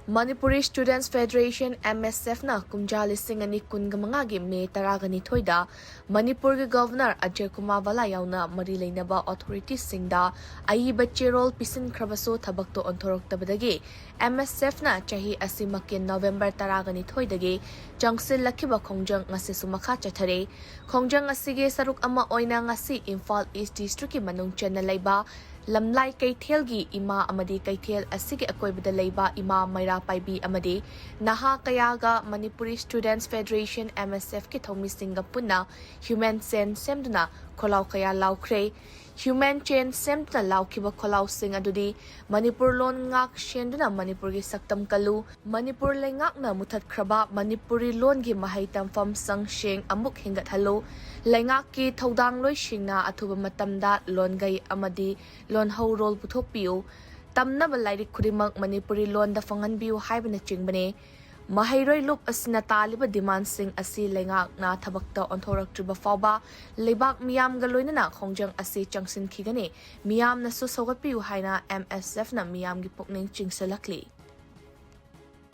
Manipuri Students Federation MSF na kumja lising ani kungamanga gi May 12 da Manipur ge Governor Ajay Kumar Vala yauna mari leinaba authorities singda ai bachirol pisin khrabaso thabak to onthorok tabadagi MSF na chahi asimakin November 12 dagi jangsil lakhiba khongjang ngase sumakha chathare khongjang asige saruk ama oina ngasi Imphal East District ki manung chena leiba lamlai kaithel gi ima amadi kaithel asige akoibada leiba ima maira paibi amadi naha kayaga Manipuri Students Federation MSF ki thomi singa punna human chain semduna kholau kaya laukre human chain semduna laukhiba kholau sing adudi Manipur lon ngak shenduna Manipur gi saktam kalu Manipur lengak na muthat khraba Manipuri lon gi mahai tamfam sang sheng amuk hingat halo lengak ki thodang loi shingna athuba matamda lon gai amadi lon ho rol puthok piu tamna balai khurimak Manipuri lon da fangan biu haibana chingbane mahairoi lup asina taliba demand sing asi lengak na thabakta onthorak triba fawba lebak miyam galoina na khongjang asi changsin khigani miyam na su sogat piu haina MSF na miyam gi pukning chingsalakli